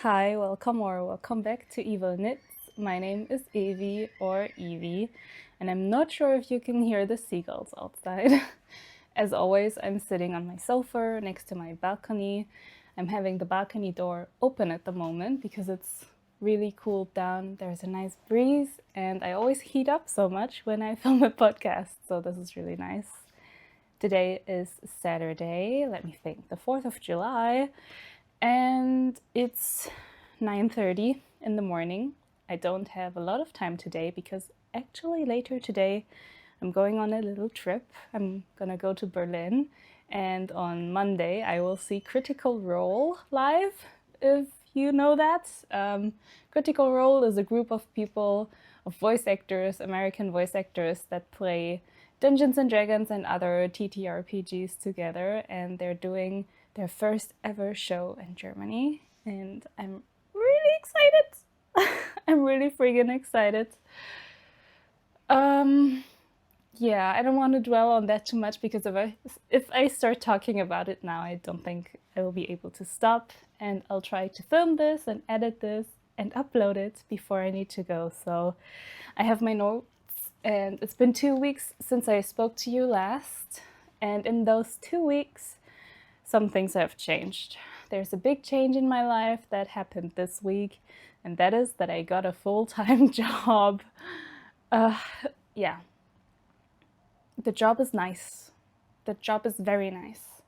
Hi, welcome back to Evo Knits. My name is Evie or Evie, and I'm not sure if you can hear the seagulls outside. As always, I'm sitting on my sofa next to my balcony. I'm having the balcony door open at the moment because it's really cooled down. There's a nice breeze, and I always heat up so much when I film a podcast, so this is really nice. Today is Saturday, let me think, the 4th of July, and it's 9:30 in the morning. I don't have a lot of time today because actually later today I'm going on a little trip. I'm gonna go to Berlin, and on Monday I will see Critical Role live, if you know that. Critical Role is a group of people, of voice actors, American voice actors that play Dungeons and Dragons and other TTRPGs together, and they're doing their first ever show in Germany, and I'm really excited. I'm really friggin' excited. Yeah, I don't want to dwell on that too much because if I start talking about it now, I don't think I will be able to stop, and I'll try to film this and edit this and upload it before I need to go. So I have my notes, and it's been 2 weeks since I spoke to you last, and in those 2 weeks, some things have changed. There's a big change in my life that happened this week, and that is that I got a full-time job. Yeah, the job is nice. The job is very nice,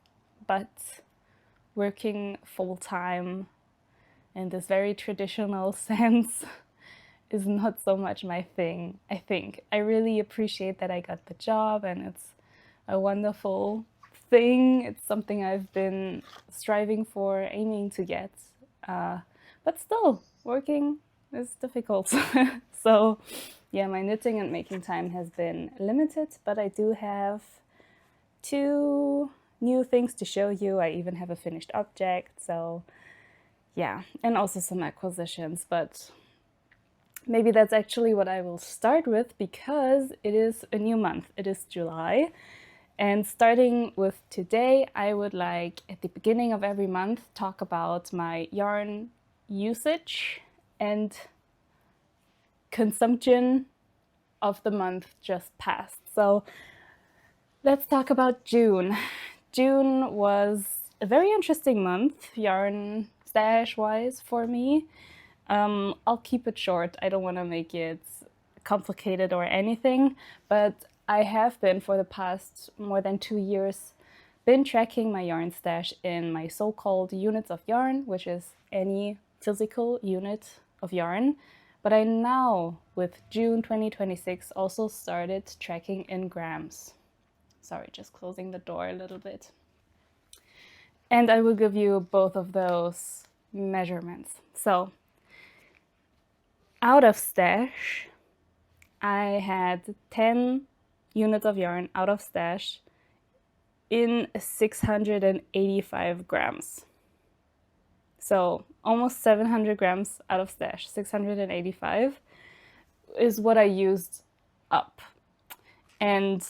but working full-time in this very traditional sense is not so much my thing, I think. I really appreciate that I got the job, and it's a wonderful thing. It's something I've been striving for, aiming to get. But still, working is difficult. So yeah, my knitting and making time has been limited, but I do have 2 new things to show you. I even have a finished object, so yeah, and also some acquisitions, but maybe that's actually what I will start with because it is a new month. It is July. And starting with today, I would like at the beginning of every month talk about my yarn usage and consumption of the month just passed. So let's talk about June. June was a very interesting month, yarn stash-wise for me. I'll keep it short. I don't want to make it complicated or anything, but I have been for the past more than 2 years been tracking my yarn stash in my so-called units of yarn, which is any physical unit of yarn. But I now, with June 2026, also started tracking in grams. Sorry, just closing the door a little bit. And I will give you both of those measurements. So, out of stash, I had 10 units of yarn out of stash in 685 grams. So almost 700 grams out of stash, 685 is what I used up. And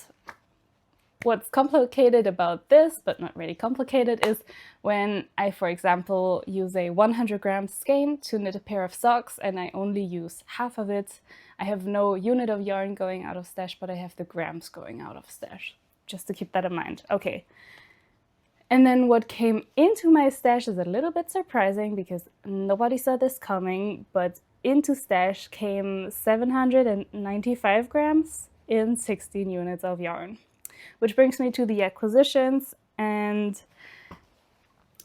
what's complicated about this, but not really complicated, is when I, for example, use a 100 gram skein to knit a pair of socks and I only use half of it. I have no unit of yarn going out of stash, but I have the grams going out of stash, just to keep that in mind. Okay. And then what came into my stash is a little bit surprising because nobody saw this coming, but into stash came 795 grams in 16 units of yarn. Which brings me to the acquisitions, and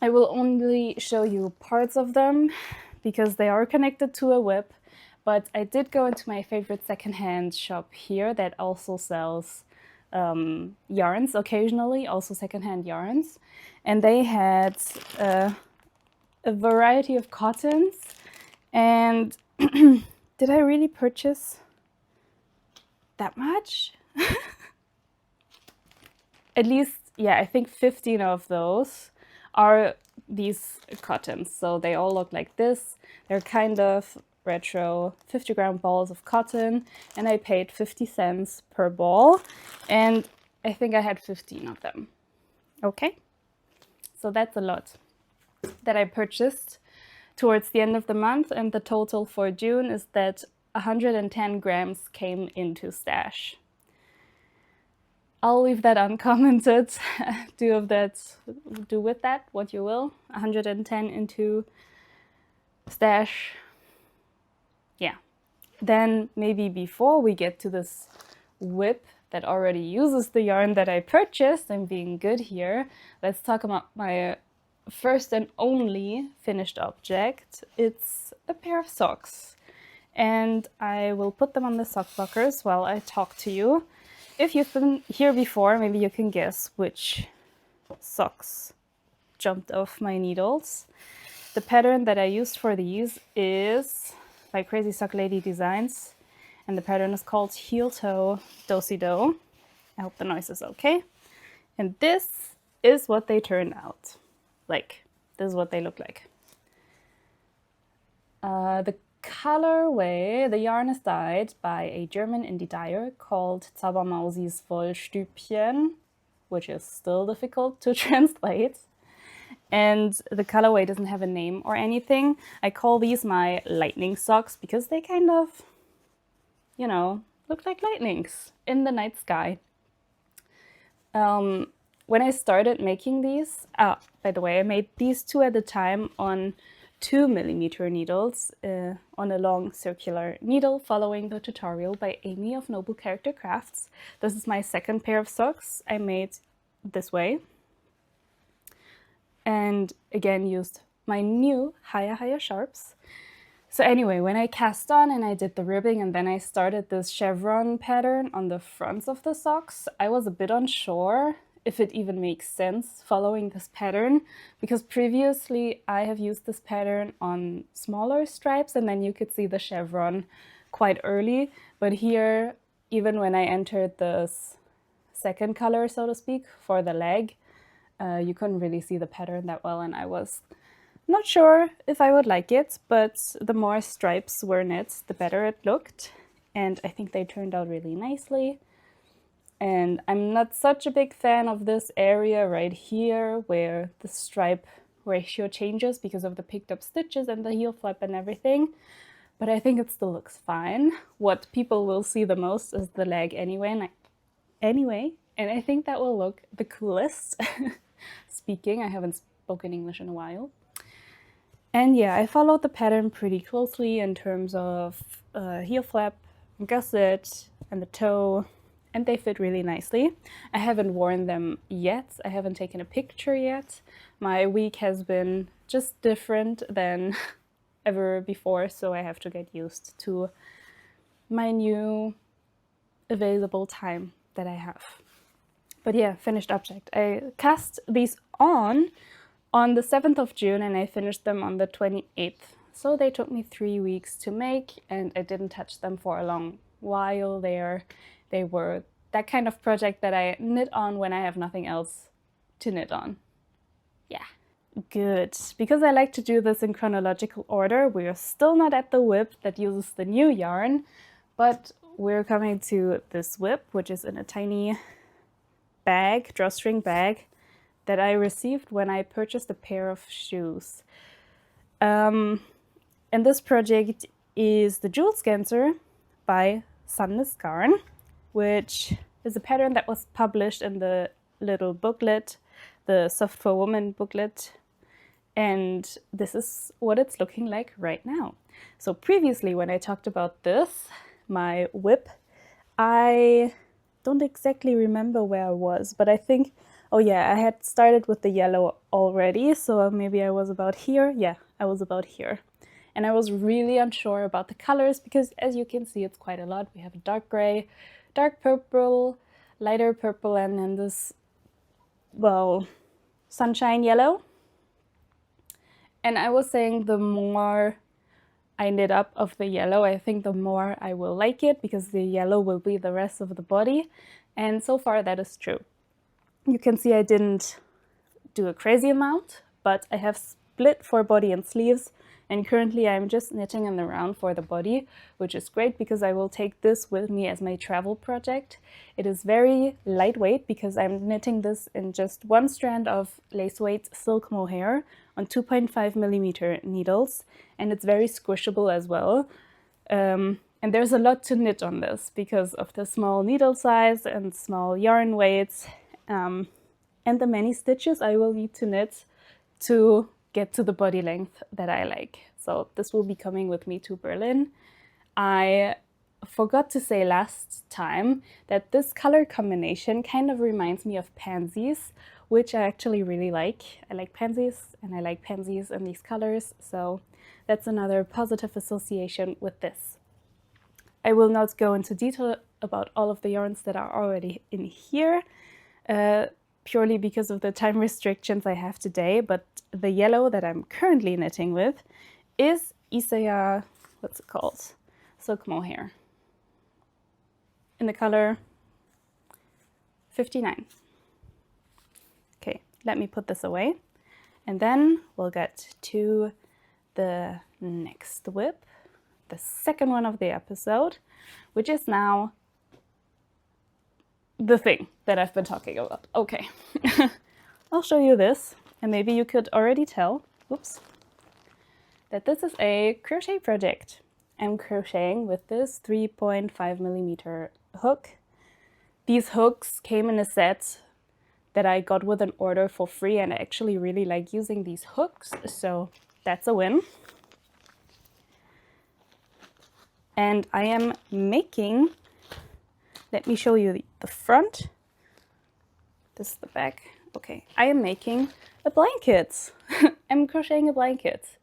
I will only show you parts of them because they are connected to a web, but I did go into my favorite secondhand shop here that also sells yarns occasionally, also secondhand yarns, and they had a variety of cottons. And did I really purchase that much? At least, yeah, I think 15 of those are these cottons. So they all look like this. They're kind of retro 50-gram balls of cotton, and I paid 50 cents per ball, and I think I had 15 of them. Okay, so that's a lot that I purchased towards the end of the month, and the total for June is that 110 grams came into stash. I'll leave that uncommented. Do with that what you will. 110 into stash. Yeah. Then maybe before we get to this whip that already uses the yarn that I purchased, I'm being good here, let's talk about my first and only finished object. It's a pair of socks. And I will put them on the sock blockers while I talk to you. If you've been here before, maybe you can guess which socks jumped off my needles. The pattern that I used for these is by Crazy Sock Lady Designs, and the pattern is called Heel Toe Do-Si-Do. I hope the noise is okay. And this is what they turned out like. This is what they look like. The colorway, the yarn is dyed by a German indie dyer called Zaubermausis Wollstübchen, which is still difficult to translate. And the colorway doesn't have a name or anything. I call these my lightning socks because they kind of, you know, look like lightnings in the night sky. When I started making these, by the way, I made these two at a time on 2mm needles on a long circular needle, following the tutorial by Amy of Noble Character Crafts. This is my second pair of socks I made this way. And again, used my new higher sharps. So anyway, when I cast on and I did the ribbing and then I started this chevron pattern on the fronts of the socks, I was a bit unsure if it even makes sense following this pattern, because previously I have used this pattern on smaller stripes and then you could see the chevron quite early. But here, even when I entered this second color, so to speak, for the leg, you couldn't really see the pattern that well, and I was not sure if I would like it, but the more stripes were knit, the better it looked, and I think they turned out really nicely. And I'm not such a big fan of this area right here where the stripe ratio changes because of the picked up stitches and the heel flap and everything, but I think it still looks fine. What people will see the most is the leg anyway, and I think that will look the coolest. Speaking, I haven't spoken English in a while. And yeah, I followed the pattern pretty closely in terms of heel flap, gusset, and the toe, and they fit really nicely. I haven't worn them yet. I haven't taken a picture yet. My week has been just different than ever before, so I have to get used to my new available time that I have. But yeah, finished object. I cast these on the 7th of June and I finished them on the 28th. So they took me 3 weeks to make and I didn't touch them for a long while there. They were that kind of project that I knit on when I have nothing else to knit on. Yeah, good. Because I like to do this in chronological order, we are still not at the whip that uses the new yarn, but we're coming to this whip, which is in a tiny bag, drawstring bag, that I received when I purchased a pair of shoes. And this project is the Jewel Scancer by Sunless Garn, which is a pattern that was published in the little booklet, the Soft for Woman booklet, and this is what it's looking like right now. So previously when I talked about this, my whip, I don't exactly remember where I was, but I think, oh yeah, I had started with the yellow already, so maybe I was about here. Yeah, I was about here. And I was really unsure about the colors because, as you can see, it's quite a lot. We have a dark gray, dark purple, lighter purple, and then this, well, sunshine yellow. And I was saying the more I knit up of the yellow, I think the more I will like it because the yellow will be the rest of the body. And so far that is true. You can see I didn't do a crazy amount, but I have split for body and sleeves. And currently I'm just knitting in the round for the body, which is great because I will take this with me as my travel project. It is very lightweight because I'm knitting this in just one strand of lace weight silk mohair on 2.5 millimeter needles, and it's very squishable as well. And there's a lot to knit on this because of the small needle size and small yarn weights, and the many stitches I will need to knit to get to the body length that I like. So this will be coming with me to Berlin. I forgot to say last time that this color combination kind of reminds me of pansies, which I actually really like. I like pansies, and I like pansies in these colors, so that's another positive association with this. I will not go into detail about all of the yarns that are already in here, purely because of the time restrictions I have today, but the yellow that I'm currently knitting with is Isaya, what's it called? Silk Mohair, in the color 59. Okay, let me put this away, and then we'll get to the next whip, the second one of the episode, which is now the thing that I've been talking about. Okay, I'll show you this, and maybe you could already tell, oops, that this is a crochet project. I'm crocheting with this 3.5 millimeter hook. These hooks came in a set that I got with an order for free, and I actually really like using these hooks, so that's a win. And I am making, let me show you the front. This is the back. Okay, I am making a blanket. I'm crocheting a blanket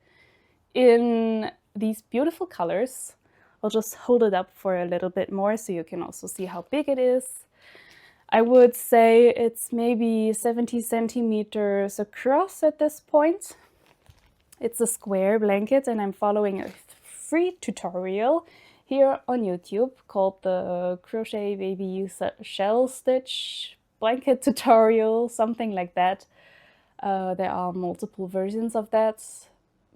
in these beautiful colors. I'll just hold it up for a little bit more so you can also see how big it is. I would say it's maybe 70 centimeters across at this point. It's a square blanket, and I'm following a free tutorial here on YouTube called the Crochet Baby Shell Stitch Blanket Tutorial, something like that. There are multiple versions of that,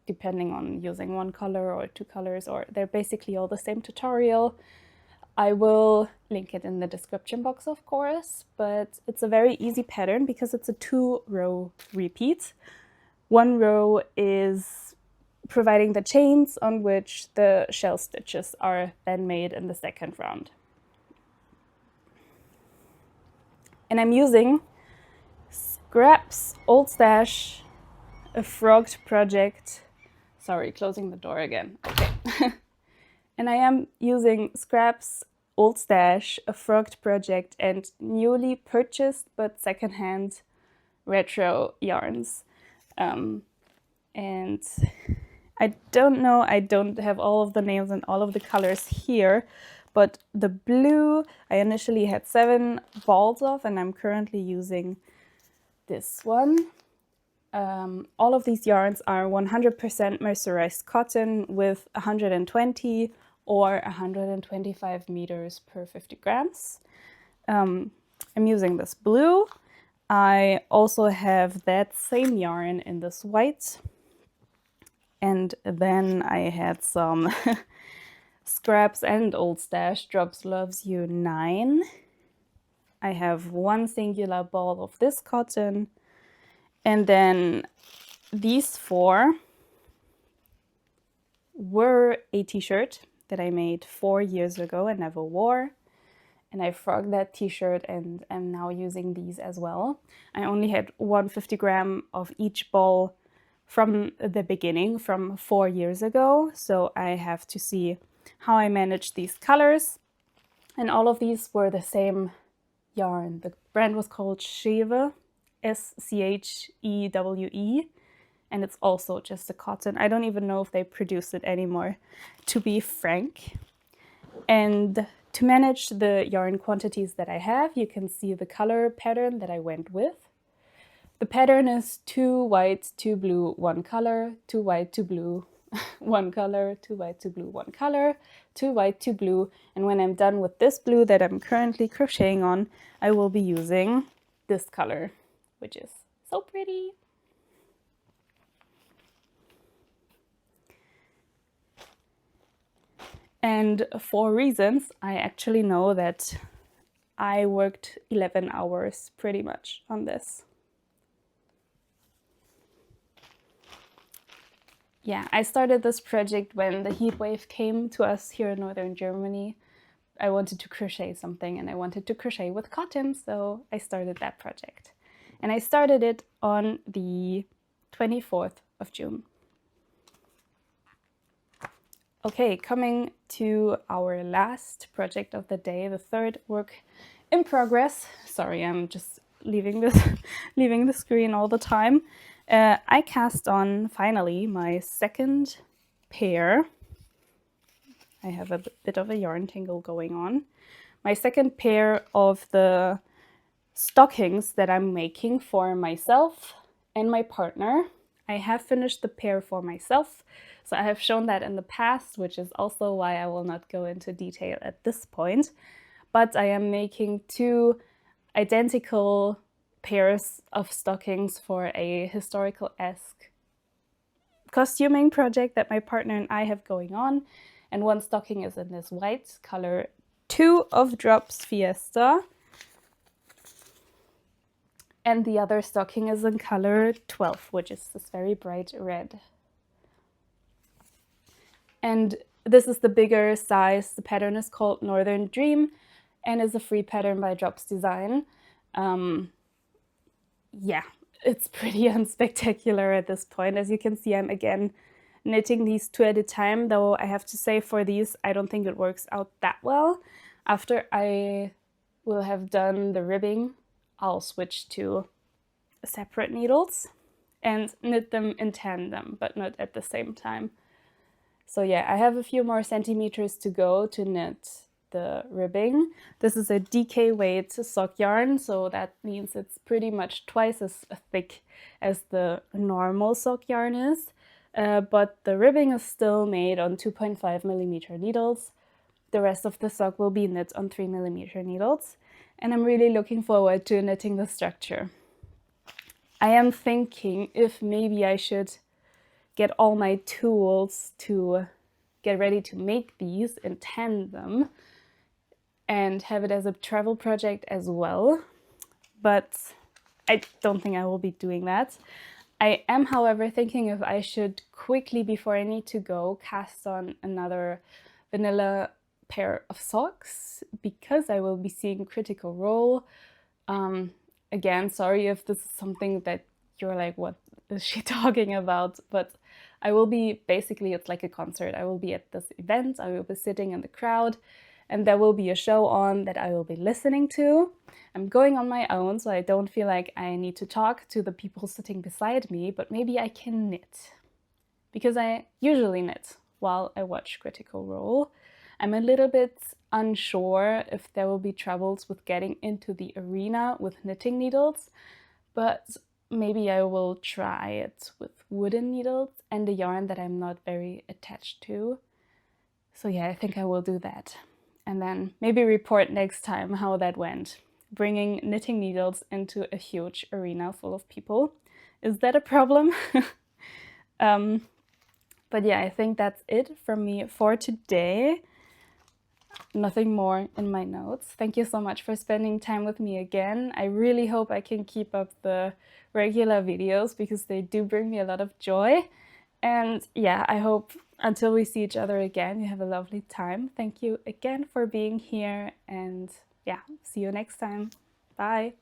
depending on using one color or two colors, or they're basically all the same tutorial. I will link it in the description box, of course, but it's a very easy pattern because it's a 2-row repeat. One row is providing the chains on which the shell stitches are then made in the second round. And I'm using Scraps Old Stash, a Frogged project. Sorry, closing the door again. Okay. And I am using Scraps Old Stash, a Frogged project, and newly purchased but secondhand retro yarns. And I don't know, I don't have all of the names and all of the colors here, but the blue I initially had 7 balls of, and I'm currently using this one. All of these yarns are 100% mercerized cotton with 120 or 125 meters per 50 grams. I'm using this blue. I also have that same yarn in this white. And then I had some Scraps and Old Stash Drops Loves You 9. I have 1 singular ball of this cotton. And then these 4 were a t-shirt that I made 4 years ago and never wore. And I frogged that t-shirt and am now using these as well. I only had 150 gram of each ball from the beginning, from 4 years ago. So I have to see how I manage these colors. And all of these were the same yarn. The brand was called Schewe, S-C-H-E-W-E. And it's also just a cotton. I don't even know if they produce it anymore, to be frank. And to manage the yarn quantities that I have, you can see the color pattern that I went with. The pattern is 2 white, 2 blue, 1 color, 2 white, 2 blue, 1 color, 2 white, 2 blue, 1 color, 2 white, 2 blue. And when I'm done with this blue that I'm currently crocheting on, I will be using this color, which is so pretty. And for reasons, I actually know that I worked 11 hours pretty much on this. yeah, I started this project when the heat wave came to us here in northern Germany. I wanted to crochet something and I wanted to crochet with cotton, so I started that project. And I started it on the 24th of June. Okay, coming to our last project of the day, the third work in progress. Sorry, I'm just leaving the screen all the time. I cast on finally my second pair. I have a bit of a yarn tangle going on. My second pair of the stockings that I'm making for myself and my partner. I have finished the pair for myself, so I have shown that in the past, which is also why I will not go into detail at this point. But I am making two identical pairs of stockings for a historical-esque costuming project that my partner and I have going on. And one stocking is in this white color 2 of Drops Fiesta. And the other stocking is in color 12, which is this very bright red. And this is the bigger size. The pattern is called Northern Dream and is a free pattern by Drops Design. Yeah, it's pretty unspectacular at this point. As you can see, I'm again knitting these two at a time, though I have to say for these, I don't think it works out that well. After I will have done the ribbing, I'll switch to separate needles and knit them in tandem, but not at the same time. So yeah, I have a few more centimeters to go to knit the ribbing. This is a DK weight sock yarn, so that means it's pretty much twice as thick as the normal sock yarn is. But the ribbing is still made on 2.5mm needles. The rest of the sock will be knit on 3mm needles. And I'm really looking forward to knitting the structure. I am thinking if maybe I should get all my tools to get ready to make these and tan them and have it as a travel project as well. But I don't think I will be doing that. I am, however, thinking if I should quickly, before I need to go, cast on another vanilla pair of socks because I will be seeing Critical Role. Again, sorry if this is something that you're like, what is she talking about? But I will be, basically it's like a concert. I will be at this event, I will be sitting in the crowd, and there will be a show on that I will be listening to. I'm going on my own, so I don't feel like I need to talk to the people sitting beside me, but maybe I can knit. Because I usually knit while I watch Critical Role. I'm a little bit unsure if there will be troubles with getting into the arena with knitting needles, but maybe I will try it with wooden needles and a yarn that I'm not very attached to. So yeah, I think I will do that. And then maybe report next time how that went. Bringing knitting needles into a huge arena full of people. Is that a problem? But yeah, I think that's it from me for today. Nothing more in my notes. Thank you so much for spending time with me again. I really hope I can keep up the regular videos because they do bring me a lot of joy. And yeah, I hope until we see each other again, you have a lovely time. Thank you again for being here, and yeah, see you next time. Bye.